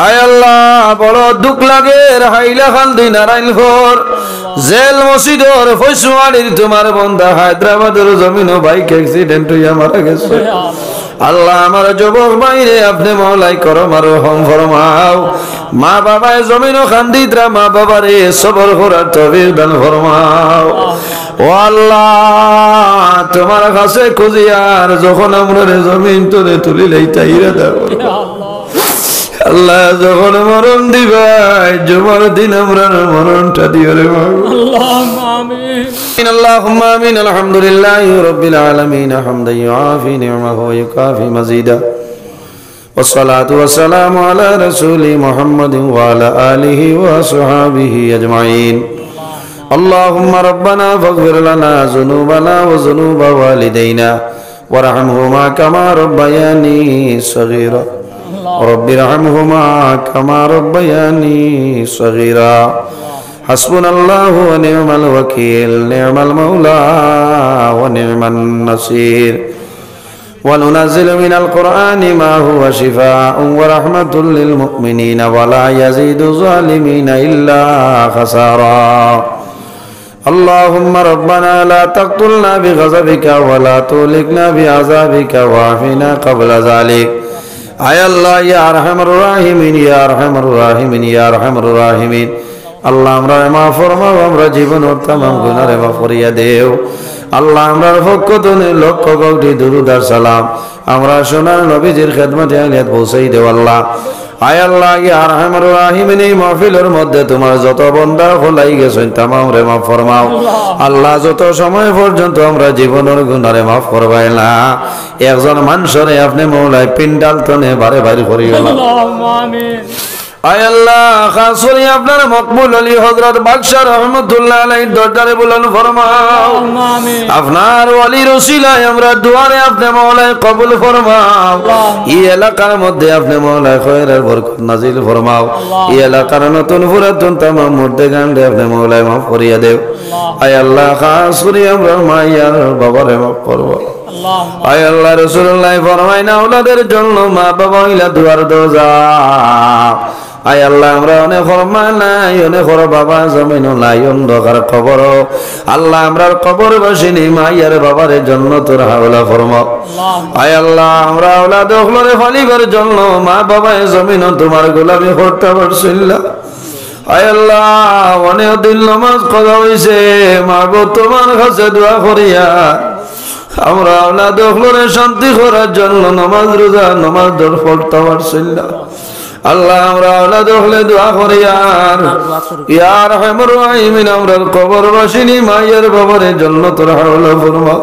আয় আল্লাহ বড় দুঃখ লাগে হাইলাকান্দি নারায়ণপুর জেল মসজিদের ফৈসুয়ারির তোমার বন্ধা হায়দ্রাবাদের জমিন বাইক অ্যাক্সিডেন্ট হইয়া মারা গেছে। আল্লাহ আমার যুবক বাইরে আপনি মওলাই করম আর রহম ফরমাও। মা বাবায় জমিন খান্দিতরা মা বাবারে সবর করার তৌফিক দান ফরমাও। ও আল্লাহ তোমার কাছে খুঁজিয়ার যখন আমরা জমিন তোরে তুলি লইতাইরা দাও আল্লাহ, যখন মরণ দিবাই জুমার দিন আমরা মরণটা দিও রে আল্লাহুম্মা আমিন আল্লাহুম্মা আমিন। আলহামদুলিল্লাহি রাব্বিল আলামিন হামদান ইউআফি নি'মাহু ওয়া ইউকাফি মাজিদা والصلاة والسلام على رسول محمد وعلى آله وصحبه أجمعين. اللهم ربنا فاغفر لنا ذنوبنا وذنوب والدينا وارحمهما كما ربياني صغيرا رب ارحمهما كما ربياني صغيرا. حسبنا الله ونعم الوكيل نعم المولى ونعم النصير. وننزل من القرآن ما هو شفاء ورحمة للمؤمنين ولا يزيد الظالمين إلا خسارا. اللهم ربنا لا تقتلنا بغضبك ولا تهلكنا بعذابك واعفنا قبل ذلك. আয় আল্লাহ ইয়া আরহামার রাহিমিন ইয়া আরহামার রাহিমিন ইয়া আরহামার রাহিমিন। আল্লাহ আমরা মাফ ফরমাও, আমরা জীবন তামাম গুনাহ মাফ করিয়া দেও। আল্লাহ আমরার পক্ষ থেকে লক্ষ কোটি দুরূদ আর সালাম আমরা সোনার নবীজির খেদমতে আলিয়াত পৌঁছাই দেও আল্লাহ। আয় আল্লাহ ইয়া আরহামার রাহিমিন এই মাহফিলের মধ্যে তোমার যত বান্দা খোলাই গেছেন তামাম রে মাফ ফরমাও আল্লাহ। যত সময় পর্যন্ত আমরা জীবনের গুনাহে মাফ করবাই না একজন মানুষরে আপনি মওলাই পিন্ডাল তনে বারে বারে করিও আল্লাহুম্মা আমিন। আয় আল্লাহ খাস করে আপনার মকবুল আলী হযরত বাদশাহ রহমাতুল্লাহ আলাইহির দরবারে বুলন্দ ফরমাও আমিন। আপনার ওলির ওসিলায় আমরা দুয়ারে আপনি মওলাই কবুল ফরমাও। এই এলাকার মধ্যে আপনি মওলাই খয়রের বরকত নাজিল ফরমাও। এই এলাকার নতুন পুরাতন तमाम মুর্দে গান্ডে আপনি মওলাই মাফ করিয়া দেও। আয় আল্লাহ খাস করে আমরা মাইয়ার বাবারে মাফ করব। আয় আল্লাহ রাসূলুল্লাহ ফরমায়না আওলাদের জন্য মা বাবা হইলা দুয়ার দরজা। আয় আল্লাহ আমরা অনেক ফরমা নাই অনেক বড় বাবা জমিন নাই অন্ধকার কবর আল্লাহ আমরার কবর বসিনি মাইয়ার বাবারে জান্নাতুল হাওলা ফরমাও। আয় আল্লাহ আমরা আওলাদ হলরে ফালিবার জন্য মা বাবায় জমিন তোমার গোলামি করতে পারছিলা। আয় আল্লাহ অনেক দিন নামাজ করা হইছে মা গো তোমার কাছে দোয়া করিয়া আমরা আওলাদ হলরে শান্তি করার জন্য নামাজ রোজা নামাজ দর পড়তে পারছিলা। আল্লাহ আমরা আওলাদ হলে দোয়া করি আর ইয়া আরহামার রাহিমিন আমরার কবর বাসিনী মায়ের বাবারে জান্নাতুল হাওলা ফরমাও।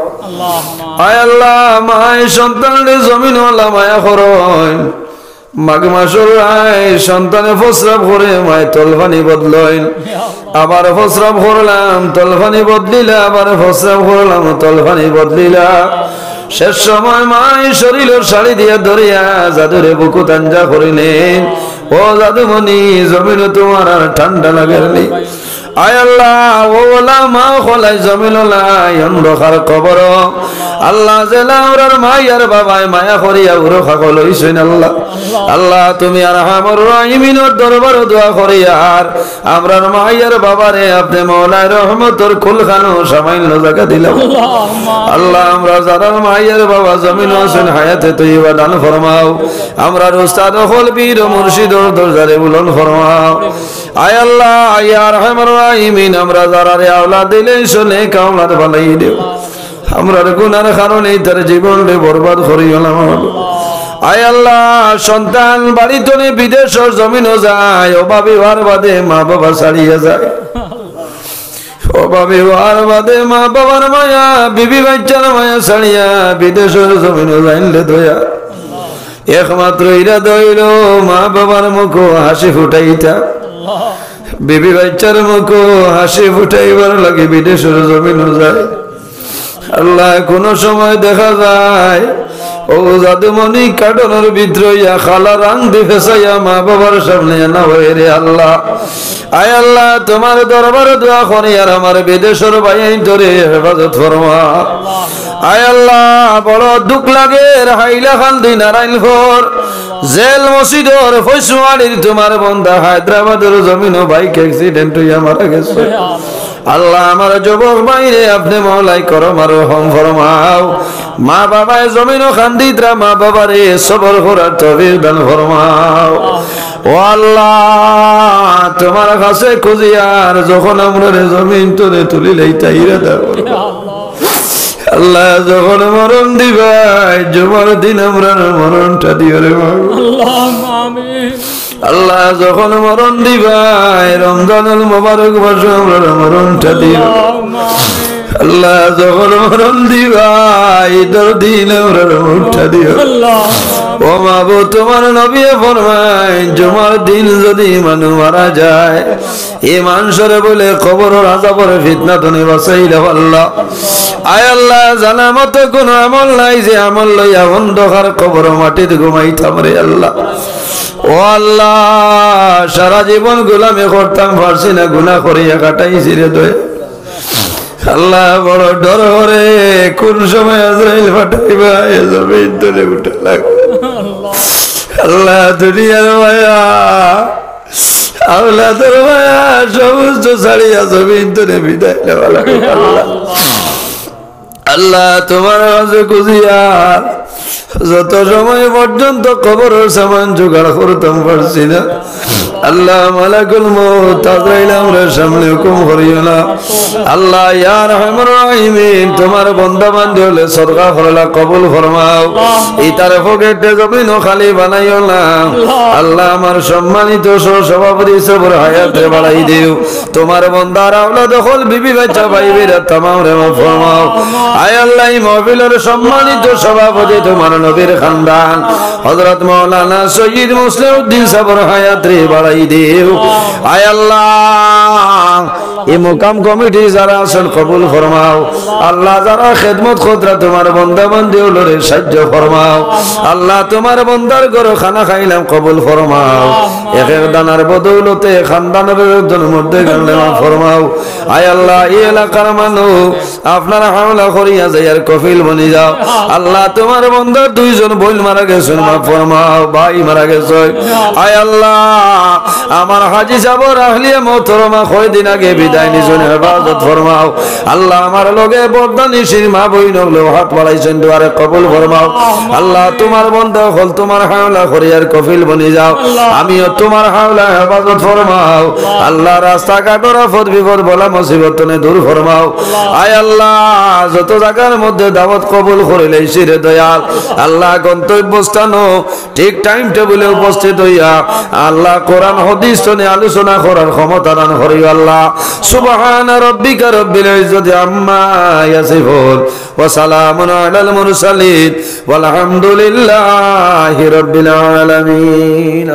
আয় আল্লাহ মায়ের সন্তানের জমিন ওয়ালা মায়া করয় মাঘ মাসের আয় সন্তানে প্রস্রাব করে মায় তলফানি বদলইন আবার প্রস্রাব করলাম তলফানি বদলিলা আবার প্রস্রাব করলাম তলফানি বদলিলা। শেষ সময় মাই শরীরের শাড়ি দিয়া ধরিয়া জাদুরে বুকু তাঞ্জা করিলেন ও জাদুমণি জমিন তোমার আর ঠান্ডা লাগেনি। আয় আল্লাহ ওলা মা খোলাই জমিন লাই অন্ধকার কবর আল্লাহ জেলা ওরার মাইয়ার বাবায় মায়া করিয়া উড়ো খাকল হইছেন আল্লাহ। আল্লাহ তুমি আরহামার রাহিমিনের দরবার দোয়া করিয়া আর আমরার মাইয়ার বাবারে আপনি মওলাই রহমতের কুলখানো সামান্য জায়গা দিলাম আল্লাহ। আমরা যারা মাইয়ার বাবা জমিন আছেন হায়াতে তৈবা দান ফরমাও। আমরার উস্তাদ হল বীর মুর্শিদর দরজারে বুলন্দ ফরমাও। আয় আল্লাহ ইয়া আরহামার রাহিমিন আমরা যারা রে আওলাদ দিলে শুনে কাওলাদ বালাই দেও আমরার গুনার কারণে তার জীবনকে বরবাদ করিও না। আয় আল্লাহ সন্তান বাড়িতে বিদেশের জমিনও যায় অভাবী হওয়ার বাদে মা বাবা ছাড়িয়ে যায় অভাবী হওয়ার বাদে মা বাবার মায়া বিবি বাচ্চার মায়া ছাড়িয়া বিদেশের জমিনও যাইলে দয়া একমাত্র ইরাদা হইল মা বাবার মুখ হাসি ফুটাইতা বিবি বাচ্চার মুখ হাসি ফুটাইবার লাগে বিদেশের জমিনও যায়। আল্লাহ কোন সময় দেখা যায় ও জাদুমণি কাটনের ভিতরে খালা রাং দি ফেসাইয়া মা বাবার সামনে না হয়ে রে আল্লাহ। আয় আল্লাহ তোমার দরবারে দোয়া করি আর আমার বিদেশের ভাই ধরে হেফাজত ফরমা। আয় আল্লাহ বড় দুঃখ লাগে হাইলাকান্দি নারায়ণপুর জেল মসজিদের ফৈসুয়াড়ির তোমার বন্ধা হায়দ্রাবাদের জমিন বাইক অ্যাক্সিডেন্ট হইয়া মারা গেছে। আল্লাহ আমার যুবক বাইরে আপনি মহলাই করো মারো হম ফরমাও। মা বাবায় জমিন খান্দিতরা মা বাবারে সবর করার তৌফিক দান ফরমাও। ও আল্লাহ তোমার কাছে খুঁজিয়ার যখন আমরা জমিন তোরে তুলি লইতাইরা দাও আল্লাহ। যখন মরণ দিবাই জুমার দিন আমরা মরণটা দিও রে আল্লাহ। যখন মরণ দিবাই রমজানুল মুবারক মাসে আমরা মরণটা দিও আল্লাহ। যখন মরণ দিবাই ঈদের দিন আমরা মরণটা দিও। ও মাবু তোমার নবী ফরমায় জুমার দিন যদি মানুষ মারা যায় এই মানুষরে বলে কবরের আযাবের ফিতনা থেকে বাঁচাইলে আল্লাহ। আয় আল্লাহ জানা মতো কোন আমল নাই যে আমল লইয়া অন্ধকার কবর মাটিতে ঘুমাইতাম রে আল্লাহ। ও আল্লাহ সারা জীবন গোলামি করতাম পারছি না গুনাহ করিয়া কাটাইছি রে দয়া আল্লাহ। বড় ডর করে কোন সময় আজরাইল পাঠাইবা এ জমিন তুলে উঠে লাগবে আল্লাহ। দুনিয়ার মায়া আওলাদের মায়া সমস্ত ছাড়িয়া জমিন তুলে বিদায় নেওয়া লাগে আল্লাহ। আল্লাহ তোমার কাছে খুঁজিয়া যত সময় পর্যন্ত কবরের সামান জোগাড় করতাম পারছি না আল্লাহ। মালাকুল মউত আজরাইল আমরার সামনে হুকুম করিও না আল্লাহ। ইয়া রাহমানুর রাহিমিন তোমার বান্দা বান্দি হলে সদকা করলা কবুল ফরমাও। ইতার পকেটে জমিন খালি বানাইও না আল্লাহ। আমার সম্মানিত সভাপতি সবর হায়াতে বাড়াই দিও। তোমার বান্দার আওলাদ হল বিবি বাচ্চা ভাই বেরা तमाम রে মাফ ফরমাও। আয় আল্লাহ এই মাহফিলের সম্মানিত সভাপতি তোমার নবীর খানদান হযরত মাওলানা সৈয়দ মুসলিউদ্দিন সবর হায়াত রে বাড়াই দিও। আয় আল্লাহ এই মুকাম কমিটি যারা আছেন কবুল ফরমাও আল্লাহ। যারা খেদমত খোদরা তোমার বান্দা বান্দি হলরে সাহায্য ফরমাও আল্লাহ। তোমার বান্দার ঘর খানা খাইলাম কবুল ফরমাও। এক এক দানার বদৌলতে খানদানের মধ্যে গানে মাফ ফরমাও। আয় আল্লাহ এই এলাকার মানুষ আপনারা হামলা করিয়া যাই আর কফিল বনি যাও আল্লাহ। তোমার বান্দার দুইজন বোন মারা গেছেন মাফ ফরমাও, ভাই মারা গেছে। আয় আল্লাহ আমার হাজী সাহেবের আহলিয়া মোহতরমা কয়দিন আগে বিদায় নিছেন হেফাজত ফরমাও আল্লাহ। আমার লগে বর্দানিশীর মা বইন হাত বাড়াইছেন দুয়ারে কবুল ফরমাও আল্লাহ। তোমার বান্দা হল তোমার হাওলা করিয়ার কফিল বনি যাও আমিও তোমার হাওলা হেফাজত ফরমাও আল্লাহ। রাস্তাঘাটের আফত বিপদ বলা মুসিবত থেকে দূর ফরমাও। আয় আল্লাহ যত জায়গার মধ্যে দাওয়াত কবুল করে লইছি রে দয়াল আল্লাহ। গন্তব্যস্থানও ঠিক টাইম টেবিলে উপস্থিত হইয়া আল্লাহ কোরআন হাদিস নিয়ে আলোচনা করার ক্ষমতা দান করিও আল্লাহ। সুবহানা রাব্বিকা রাব্বিল ইজ্জাতি আম্মা ইয়াসিফুন ওয়া সালামুন আলাল মুরসালিন ওয়াল হামদুলিল্লাহি রাব্বিল আলামিন।